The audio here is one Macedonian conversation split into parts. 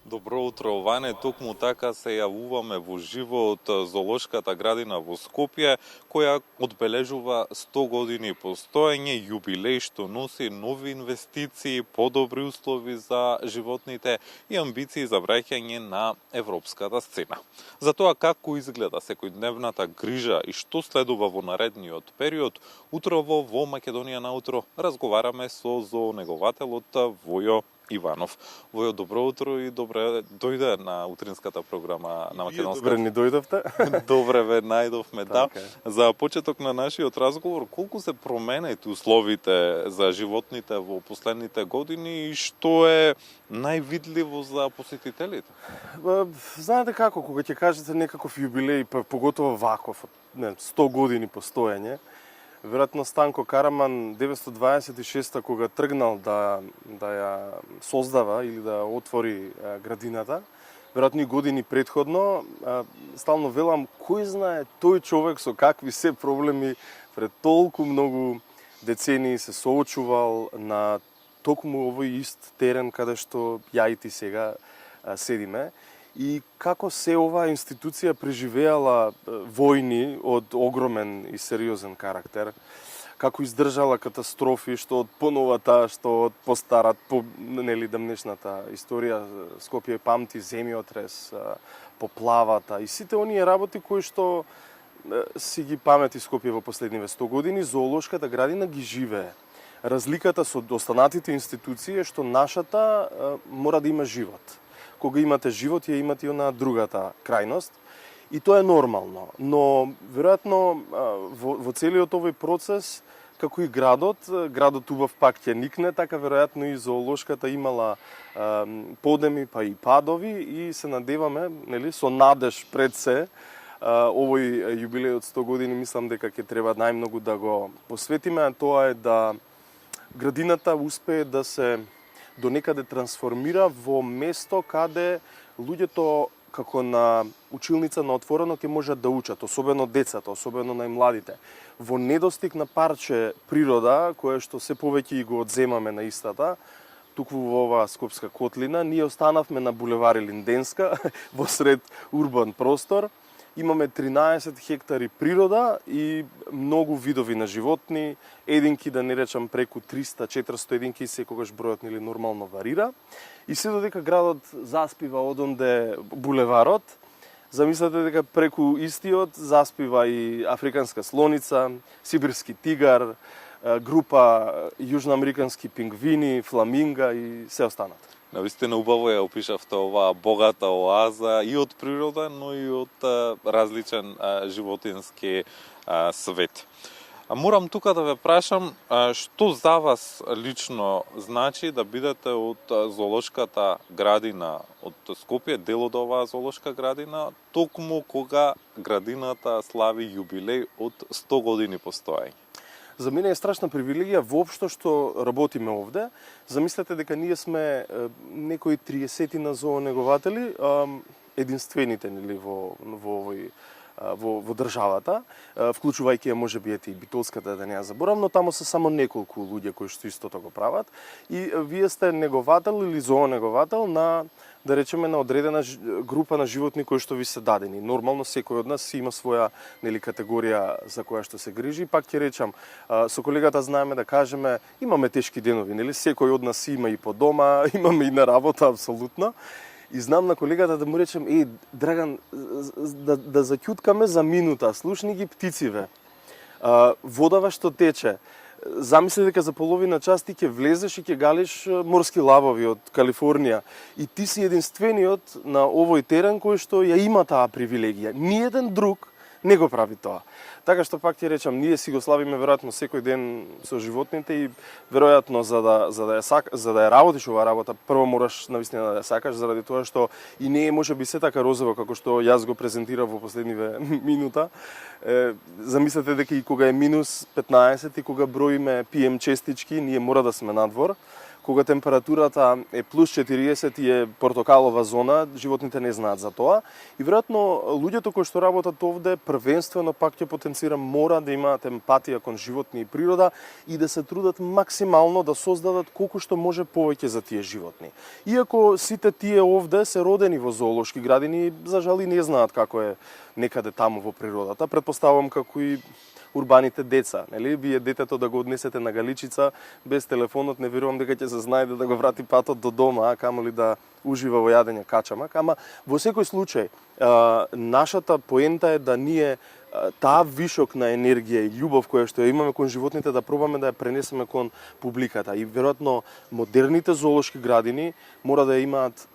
Добро утро, Ване. Токму така се јавуваме во живо од Зоолошката градина во Скопје, која одбележува 100 години постоење, јубилеј што носи нови инвестиции, подобри услови за животните и амбиции за враќање на европската сцена. За тоа како изгледа секојдневната грижа и што следува во наредниот период, утрово во Македонија на утро разговараме со зоонегователот Војо Иванов. Војо, добро утро и добре дојде на утринската програма на Македонската. Добре ни дојдовте. Добре ве најдовме, да. За почеток на нашиот разговор, колку се променети условите за животните во последните години и што е највидливо за посетителите? Знаете како, кога ќе кажете некаков јубилеј, поготово ваков, 100 години постоење, веројатно Станко Караман 926 кога тргнал да ја создава или да отвори градината, веројатно и години предходно, стално велам, кој знае тој човек со какви се проблеми пред толку многу децении се соочувал на токму овој ист терен каде што ја и ти сега седиме. И како се оваа институција преживеала војни од огромен и сериозен карактер, како издржала катастрофи, што од поновата, што од постарат, дамнешната историја, Скопје памти земјотрес, поплавата и сите оние работи кои што си ги памети Скопје во последниве 100 години, зоолошката градина ги живее. Разликата со останатите институции е што нашата мора да има живот. Кога имате живот, ја имате и на другата крајност. И тоа е нормално. Но, веројатно, во целиот овој процес, како и градот убав пак ќе никне, така веројатно и зоолошката имала подеми, па и падови и се надеваме, со надеж пред се, овој јубилеј од 100 години, мислам дека ќе треба најмногу да го посветиме, а тоа е да градината успее да се до некаде трансформира во место каде луѓето како на училница на отворено ќе можат да учат, особено децата, особено најмладите. Во недостиг на парче природа, кое што се повеќе и го одземаме на истата, туку во оваа скопска котлина, ние останавме на булевар Линденска, во сред урбан простор. Имаме 13 хектари природа и многу видови на животни, единки, да не речам преку 300-400 единки, секогаш бројот нели нормално варира. И се додека градот заспива одонде булеварот, замислете дека преку истиот заспива и африканска слоница, сибирски тигар, група јужноамерикански пингвини, фламинга и се останат. Навистина убаво ја опишавте оваа богата оаза и од природа, но и од различен животински свет. Морам тука да ве прашам, што за вас лично значи да бидете од зоолошката градина од Скопје, дел од оваа зоолошка градина, токму кога градината слави јубилеј од 100 години постоење? За мене е страшна привилегија воопшто што работиме овде. Замислете дека ние сме некои 30 на зоонегователи, единствените нели во државата, вклучувајќи ја можеби и битолската, да не ја заборам, но таму се само неколку луѓе кои што истото го прават. И вие сте неговател или зоонеговател на, да речеме, на одредена група на животни кои што ви се дадени. Нормално секој од нас си има своја нели категорија за која што се грижи. Пак ќе речам, со колегата знаеме да кажеме, имаме тешки денови, нели? Секој од нас има и по дома, имаме и на работа апсолутно. И знам на колегата да му речем, Драган, да заќуткаме за минута, слушни ги птициве. Водава што тече. Замисли дека за половина час ти ќе влезеш и ќе галиш морски лавови од Калифорнија. И ти си единствениот на овој терен кој што ја има таа привилегија. Ниеден друг не го прави тоа. Така што пак ти речам, ние си го славиме веројатно секој ден со животните и веројатно за да ја работиш оваа работа, прво мораш навистина да ја сакаш, заради тоа што и не е можеби се така розово како што јас го презентирав во последниве минута. Замислете дека и кога е минус 15 и кога броиме PM честички, ние мора да сме надвор. кога температурата е плюс 40 и е портокалова зона, животните не знаат за тоа. И веројатно луѓето кои што работат овде, првенствено пак ќе потенцирам, мора да имаат емпатија кон животни и природа и да се трудат максимално да создадат колку што може повеќе за тие животни. Иако сите тие овде се родени во зоолошки градини, за жал и не знаат како е некаде таму во природата. Претпоставувам како и урбаните деца, нели? Вие детето да го однесете на галичица без телефонот, не верувам дека ќе се знаеде да го врати патот до дома, а камоли да ужива во јадење качамак. Ама во секој случај, нашата поента е да ние таа вишок на енергија и љубов која што ја имаме кон животните да пробаме да ја пренесеме кон публиката. И веројатно модерните зоолошки градини мора да имаат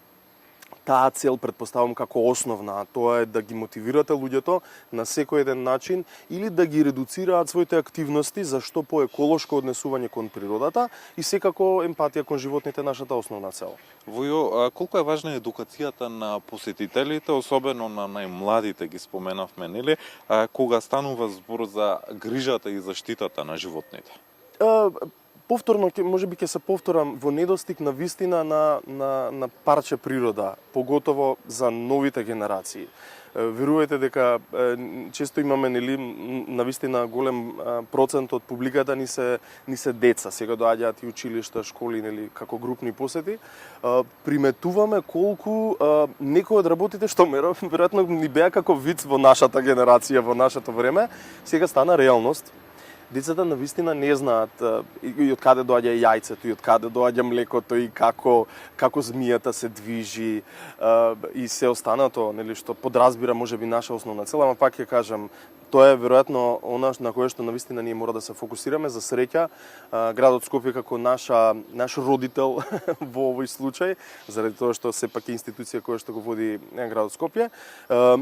таа цел, претпоставам, како основна, тоа е да ги мотивирате луѓето на секој еден начин или да ги редуцираат своите активности за што поеколошко однесување кон природата и секако емпатија кон животните нашата основна цел. Војо, колку е важна едукацијата на посетителите, особено на најмладите, ги споменавме, нели, кога станува збор за грижата и заштитата на животните? Повторно, можеби ќе се повторам, во недостиг на вистина на парче природа, поготово за новите генерации. Верувајте дека често имаме, нели, навистина голем процент од публиката ни се деца. Сега доаѓаат и училишта, школи, нели, како групни посети. Приметуваме колку некои од работите што веројатно ни беа како виц во нашата генерација, во нашето време, сега стана реалност. Децата навистина не знаат и од каде доаѓа јајцето, и од каде доаѓа млекото, и како змијата се движи и се останато, нели, што подразбира можеби наша основна цел, ама пак ќе кажам, тоа е веројатно она на кое што навистина ние мора да се фокусираме. За среќа, градот Скопје како наш родител во овој случај, заради тоа што сепак е институција која што го води градот Скопје,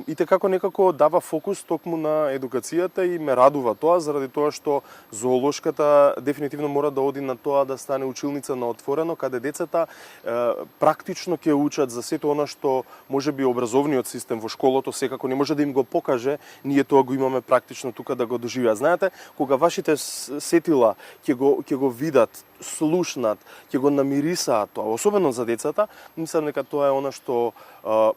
и како некако дава фокус токму на едукацијата и ме радува тоа, заради тоа што зоолошката дефинитивно мора да оди на тоа да стане училница на отворено, каде децата практично ќе учат за сето она што можеби образовниот систем во школото секако не може да им го покаже, ние тоа го имаме практично тука да го доживеат. Знаете, кога вашите сетила ќе го видат, слушнат, ќе го намирисаат тоа, особено за децата, мислам дека тоа е она што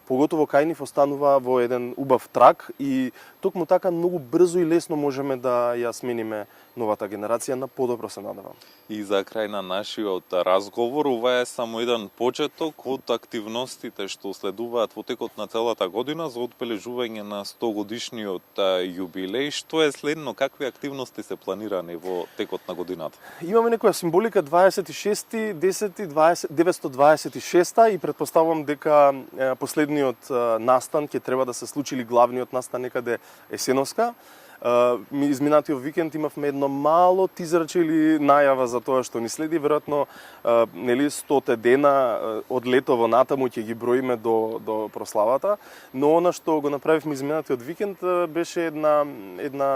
поготово кај нив останува во еден убав трак и токму така многу брзо и лесно можеме да ја смениме новата генерација на подобро, се надевам. И за крај на нашиот разговор, ова е само еден почеток од активностите што следуваат во текот на целата година за одбележување на 100-годишниот јубилеј. Што е следно? Какви активности се планирани во текот на годината? Имаме некоја символика 26.10.926 и претпоставувам дека последниот настан ќе треба да се случи, или главниот настан некаде есеновска. Изминатиот викенд имавме едно мало тизерче или најава за тоа што ни следи, веројатно нели 100 дена од лето во натаму ќе ги броиме до прославата, но она што го направивме изминатиот викенд беше една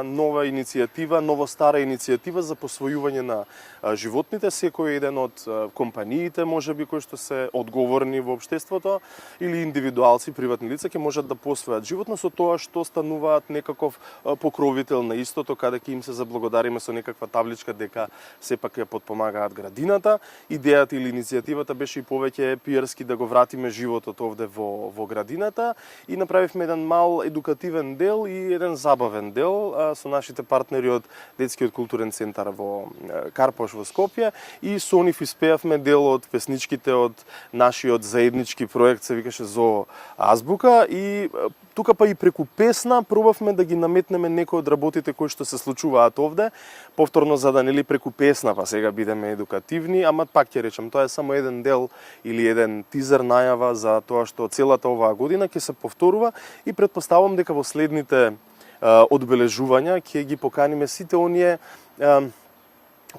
нова иницијатива, ново-стара иницијатива за посвојување на животните. Секој еден од компаниите можеби кои што се одговорни во општеството или индивидуалци, приватни лица ќе можат да посвојат животно со тоа што стануваат некаков покровител на истото, каде ќе им се заблагодариме со некаква табличка дека сепак ја подпомагаат градината. Идејата или иницијативата беше и повеќе пиерски да го вратиме животот овде во градината и направивме еден мал едукативен дел и еден забавен дел со нашите партнери од Детскиот културен центар во Карпош во Скопје и со нив испеавме дел од песничките од нашиот заеднички проект, се викаше Зоо Азбука, и тука па и преку песна пробавме да ги наметнеме некои од работите кои што се случуваат овде, повторно за да нели преку песна па сега бидеме едукативни, ама пак ќе речам, тоа е само еден дел или еден тизер најава за тоа што целата оваа година ќе се повторува и претпоставувам дека во следните одбележувања ќе ги поканиме сите оние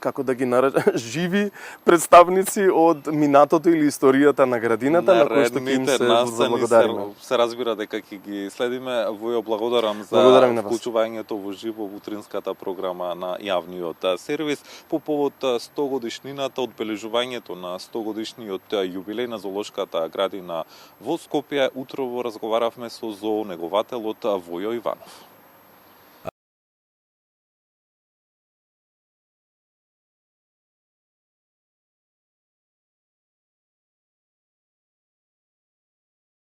како да ги наречам, живи представници од минатото или историјата на градината, на кои што ќе им се заблагодариме. Се разбира дека ќе ги следиме. Војо, благодарам за вклучувањето во живо во утринската програма на јавниот сервис по повод 100 годишнината, одбележувањето на 100 годишниот јубилеј на зоолошката градина во Скопје. Утрово разговаравме со зоонегователот Војо Иванов.